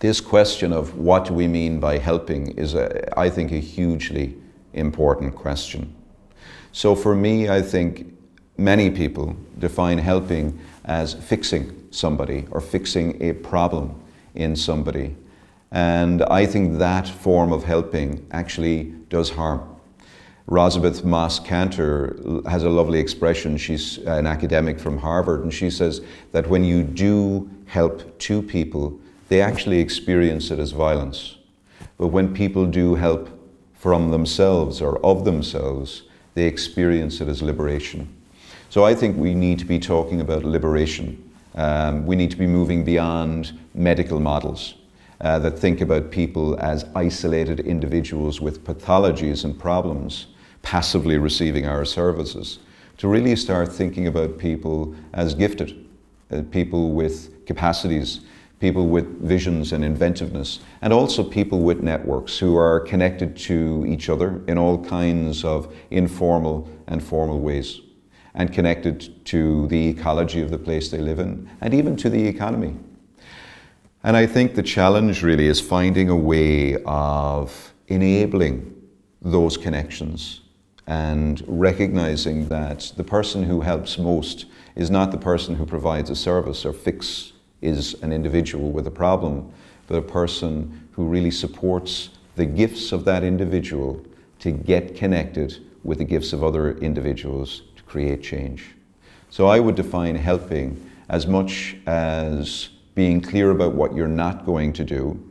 This question of what do we mean by helping is, I think, a hugely important question. So for me, I think many people define helping as fixing somebody or fixing a problem in somebody. And I think that form of helping actually does harm. Rosabeth Moss-Kanter has a lovely expression. She's an academic from Harvard, and she says that when you do help two people, they actually experience it as violence. But when people do help from themselves or of themselves, they experience it as liberation. So I think we need to be talking about liberation. We need to be moving beyond medical models that think about people as isolated individuals with pathologies and problems, passively receiving our services, to really start thinking about people as gifted, people with capacities, people with visions and inventiveness, and also people with networks who are connected to each other in all kinds of informal and formal ways, and connected to the ecology of the place they live in, and even to the economy. And I think the challenge really is finding a way of enabling those connections and recognizing that the person who helps most is not the person who provides a service or is an individual with a problem, but a person who really supports the gifts of that individual to get connected with the gifts of other individuals to create change. So I would define helping as much as being clear about what you're not going to do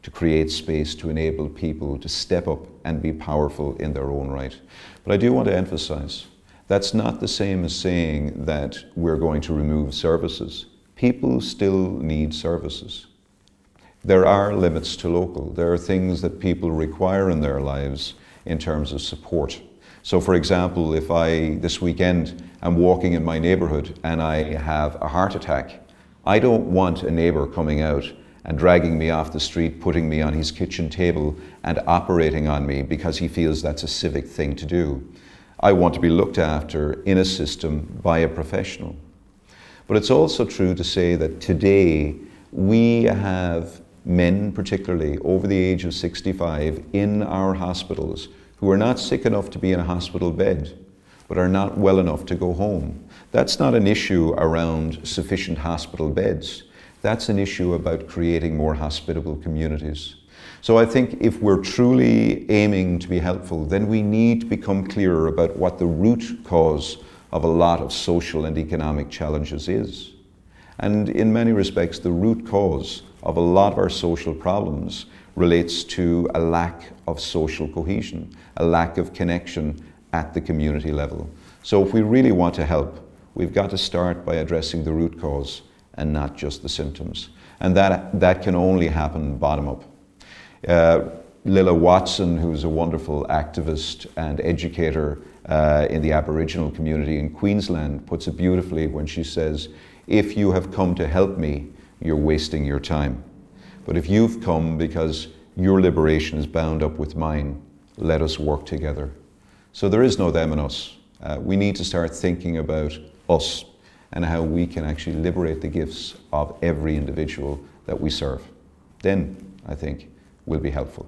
to create space to enable people to step up and be powerful in their own right. But I do want to emphasize, that's not the same as saying that we're going to remove services. People still need services. There are limits to local. There are things that people require in their lives in terms of support. So for example, if I, this weekend, am walking in my neighborhood and I have a heart attack, I don't want a neighbor coming out and dragging me off the street, putting me on his kitchen table and operating on me because he feels that's a civic thing to do. I want to be looked after in a system by a professional. But it's also true to say that today we have men, particularly over the age of 65, in our hospitals who are not sick enough to be in a hospital bed, but are not well enough to go home. That's not an issue around sufficient hospital beds. That's an issue about creating more hospitable communities. So I think if we're truly aiming to be helpful, then we need to become clearer about what the root cause of a lot of social and economic challenges is. And in many respects, the root cause of a lot of our social problems relates to a lack of social cohesion, a lack of connection at the community level. So if we really want to help, we've got to start by addressing the root cause and not just the symptoms. And that can only happen bottom up. Lilla Watson, who's a wonderful activist and educator in the Aboriginal community in Queensland, puts it beautifully when she says, if you have come to help me, you're wasting your time. But if you've come because your liberation is bound up with mine, let us work together. So there is no them and us. We need to start thinking about us and how we can actually liberate the gifts of every individual that we serve. Then, I think, we'll be helpful.